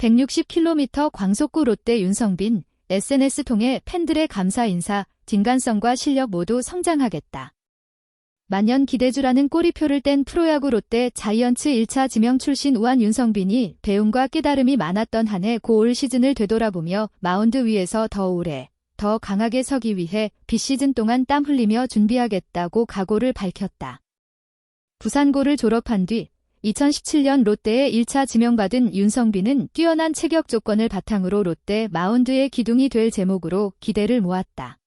160km 광속구 롯데 윤성빈, SNS 통해 팬들의 감사 인사, 진간성과 실력 모두 성장하겠다. 만년 기대주라는 꼬리표를 뗀 프로야구 롯데 자이언츠 1차 지명 출신 우한 윤성빈이 배움과 깨달음이 많았던 한 해 고 올 시즌을 되돌아보며 마운드 위에서 더 오래, 더 강하게 서기 위해 빗시즌 동안 땀 흘리며 준비하겠다고 각오를 밝혔다. 부산고를 졸업한 뒤 2017년 롯데에 1차 지명받은 윤성빈은 뛰어난 체격 조건을 바탕으로 롯데 마운드의 기둥이 될 제목으로 기대를 모았다.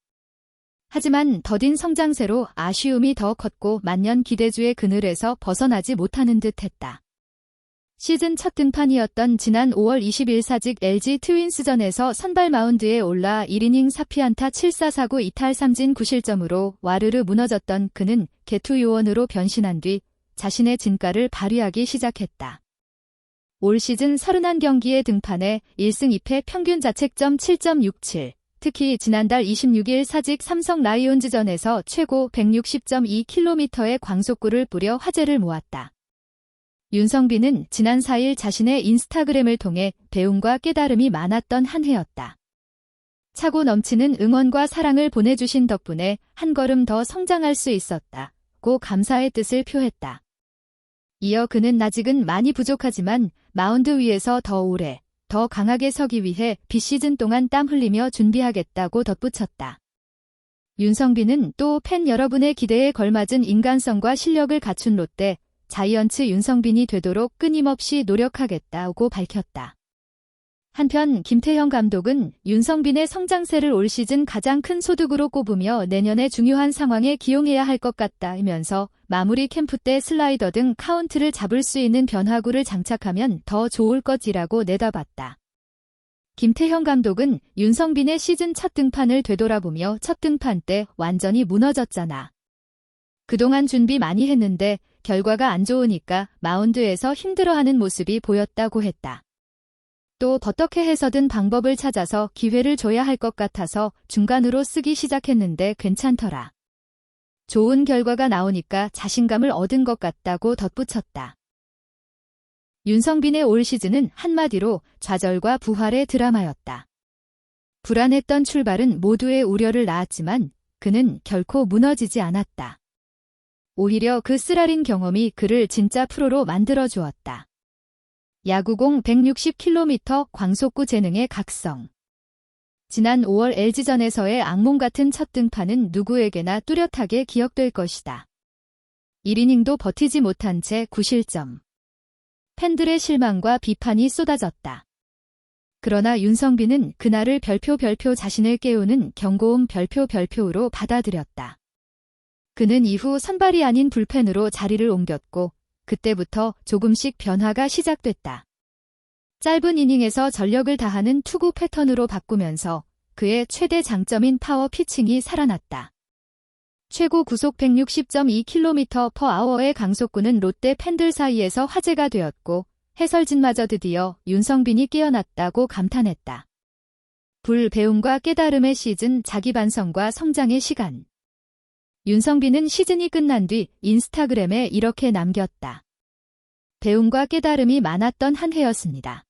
하지만 더딘 성장세로 아쉬움이 더 컸고 만년 기대주의 그늘에서 벗어나지 못하는 듯했다. 시즌 첫 등판이었던 지난 5월 20일 사직 LG 트윈스전에서 선발 마운드에 올라 1이닝 4피안타 7사4구 2탈 3진 9실점으로 와르르 무너졌던 그는 개투 요원으로 변신한 뒤 자신의 진가를 발휘하기 시작했다. 올 시즌 31경기에 등판해 1승 2패 평균 자책점 7.67, 특히 지난달 26일 사직 삼성 라이온즈전에서 최고 160.2km의 광속구를 뿌려 화제를 모았다. 윤성빈은 지난 4일 자신의 인스타그램을 통해 배움과 깨달음이 많았던 한 해였다. 차고 넘치는 응원과 사랑을 보내주신 덕분에 한 걸음 더 성장할 수 있었다고 감사의 뜻을 표했다. 이어 그는 아직은 많이 부족하지만 마운드 위에서 더 오래, 더 강하게 서기 위해 빗시즌 동안 땀 흘리며 준비하겠다고 덧붙였다. 윤성빈은 또 팬 여러분의 기대에 걸맞은 인간성과 실력을 갖춘 롯데, 자이언츠 윤성빈이 되도록 끊임없이 노력하겠다고 밝혔다. 한편 김태형 감독은 윤성빈의 성장세를 올 시즌 가장 큰 소득으로 꼽으며 내년에 중요한 상황에 기용해야 할 것 같다면서 마무리 캠프 때 슬라이더 등 카운트를 잡을 수 있는 변화구를 장착하면 더 좋을 것이라고 내다봤다. 김태형 감독은 윤성빈의 시즌 첫 등판을 되돌아보며 첫 등판 때 완전히 무너졌잖아. 그동안 준비 많이 했는데 결과가 안 좋으니까 마운드에서 힘들어하는 모습이 보였다고 했다. 또 어떻게 해서든 방법을 찾아서 기회를 줘야 할 것 같아서 중간으로 쓰기 시작했는데 괜찮더라. 좋은 결과가 나오니까 자신감을 얻은 것 같다고 덧붙였다. 윤성빈의 올 시즌은 한마디로 좌절과 부활의 드라마였다. 불안했던 출발은 모두의 우려를 낳았지만 그는 결코 무너지지 않았다. 오히려 그 쓰라린 경험이 그를 진짜 프로로 만들어 주었다. 야구공 160km 광속구 재능의 각성. 지난 5월 LG전에서의 악몽 같은 첫 등판은 누구에게나 뚜렷하게 기억될 것이다. 1이닝도 버티지 못한 채 9실점. 팬들의 실망과 비판이 쏟아졌다. 그러나 윤성빈은 그날을 별표 자신을 깨우는 경고음 별표로 받아들였다. 그는 이후 선발이 아닌 불펜으로 자리를 옮겼고 그때부터 조금씩 변화가 시작됐다. 짧은 이닝에서 전력을 다하는 투구 패턴으로 바꾸면서 그의 최대 장점인 파워 피칭이 살아났다. 최고 구속 160.2km/h의 강속구는 롯데 팬들 사이에서 화제가 되었고 해설진마저 드디어 윤성빈이 깨어났다고 감탄했다. 배움과 깨달음의 시즌, 자기 반성과 성장의 시간. 윤성빈은 시즌이 끝난 뒤 인스타그램에 이렇게 남겼다. 배움과 깨달음이 많았던 한 해였습니다.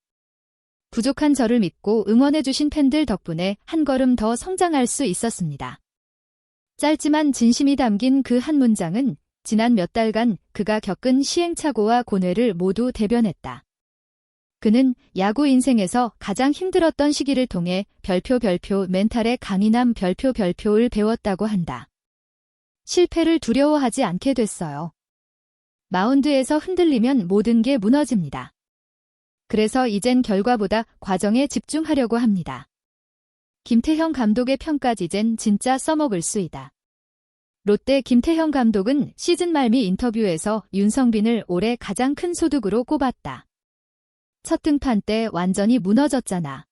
부족한 저를 믿고 응원해주신 팬들 덕분에 한 걸음 더 성장할 수 있었습니다. 짧지만 진심이 담긴 그 한 문장은 지난 몇 달간 그가 겪은 시행착오와 고뇌를 모두 대변했다. 그는 야구 인생에서 가장 힘들었던 시기를 통해 별표 멘탈의 강인함 별표를 배웠다고 한다. 실패를 두려워하지 않게 됐어요. 마운드에서 흔들리면 모든 게 무너집니다. 그래서 이젠 결과보다 과정에 집중하려고 합니다. 김태형 감독의 평가지 이젠 진짜 써먹을 수이다. 롯데 김태형 감독은 시즌 말미 인터뷰에서 윤성빈을 올해 가장 큰 소득으로 꼽았다. 첫 등판 때 완전히 무너졌잖아.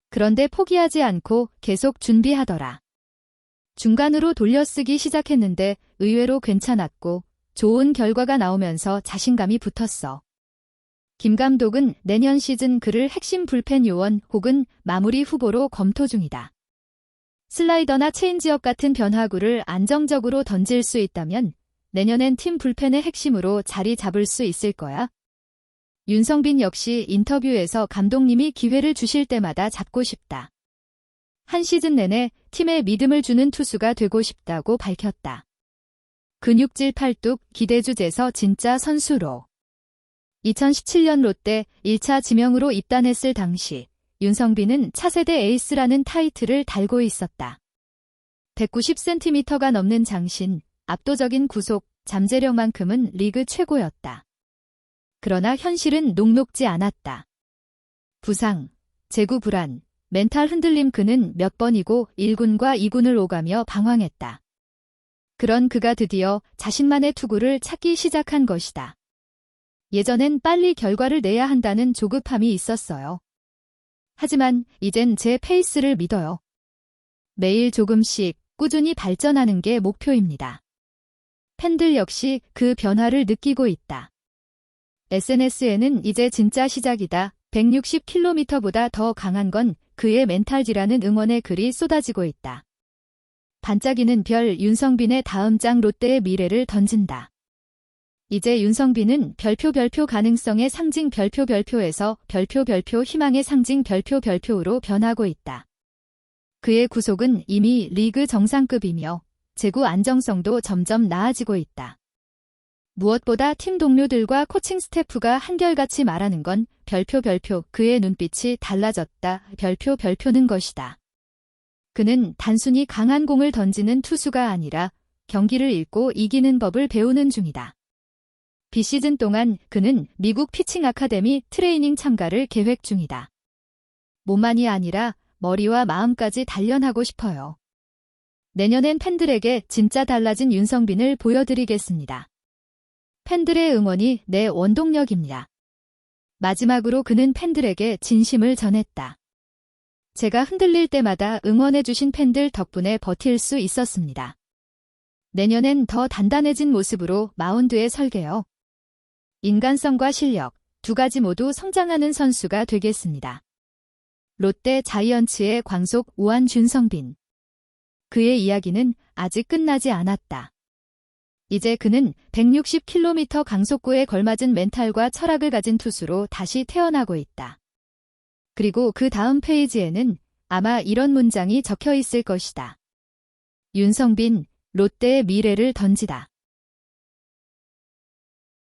그런데 포기하지 않고 계속 준비하더라. 중간으로 돌려쓰기 시작했는데 의외로 괜찮았고 좋은 결과가 나오면서 자신감이 붙었어. 김 감독은 내년 시즌 그를 핵심 불펜 요원 혹은 마무리 후보로 검토 중이다. 슬라이더나 체인지업 같은 변화구를 안정적으로 던질 수 있다면 내년엔 팀 불펜의 핵심으로 자리 잡을 수 있을 거야. 윤성빈 역시 인터뷰에서 감독님이 기회를 주실 때마다 잡고 싶다. 한 시즌 내내 팀에 믿음을 주는 투수가 되고 싶다고 밝혔다. 근육질 팔뚝 기대주제서 진짜 선수로. 2017년 롯데 1차 지명으로 입단했을 당시 윤성빈은 차세대 에이스라는 타이틀을 달고 있었다. 190cm가 넘는 장신, 압도적인 구속, 잠재력만큼은 리그 최고였다. 그러나 현실은 녹록지 않았다. 부상, 재구 불안, 멘탈 흔들림 그는 몇 번이고 1군과 2군을 오가며 방황했다. 그런 그가 드디어 자신만의 투구를 찾기 시작한 것이다. 예전엔 빨리 결과를 내야 한다는 조급함이 있었어요. 하지만 이젠 제 페이스를 믿어요. 매일 조금씩 꾸준히 발전하는 게 목표입니다. 팬들 역시 그 변화를 느끼고 있다. SNS에는 이제 진짜 시작이다. 160km보다 더 강한 건 그의 멘탈지라는 응원의 글이 쏟아지고 있다. 반짝이는 별 윤성빈의 다음 장 롯데의 미래를 던진다. 이제 윤성빈은 별표 가능성의 상징 별표에서 별표 희망의 상징 별표로 변하고 있다. 그의 구속은 이미 리그 정상급이며 제구 안정성도 점점 나아지고 있다. 무엇보다 팀 동료들과 코칭 스태프가 한결같이 말하는 건 별표 그의 눈빛이 달라졌다. 별표는 것이다. 그는 단순히 강한 공을 던지는 투수가 아니라 경기를 읽고 이기는 법을 배우는 중이다. 비시즌 동안 그는 미국 피칭 아카데미 트레이닝 참가를 계획 중이다. 몸만이 아니라 머리와 마음까지 단련하고 싶어요. 내년엔 팬들에게 진짜 달라진 윤성빈을 보여드리겠습니다. 팬들의 응원이 내 원동력입니다. 마지막으로 그는 팬들에게 진심을 전했다. 제가 흔들릴 때마다 응원해주신 팬들 덕분에 버틸 수 있었습니다. 내년엔 더 단단해진 모습으로 마운드에 설게요. 인간성과 실력, 두 가지 모두 성장하는 선수가 되겠습니다. 롯데 자이언츠의 광속 우완 윤성빈. 그의 이야기는 아직 끝나지 않았다. 이제 그는 160km 강속구에 걸맞은 멘탈과 철학을 가진 투수로 다시 태어나고 있다. 그리고 그 다음 페이지에는 아마 이런 문장이 적혀 있을 것이다. 윤성빈, 롯데의 미래를 던지다.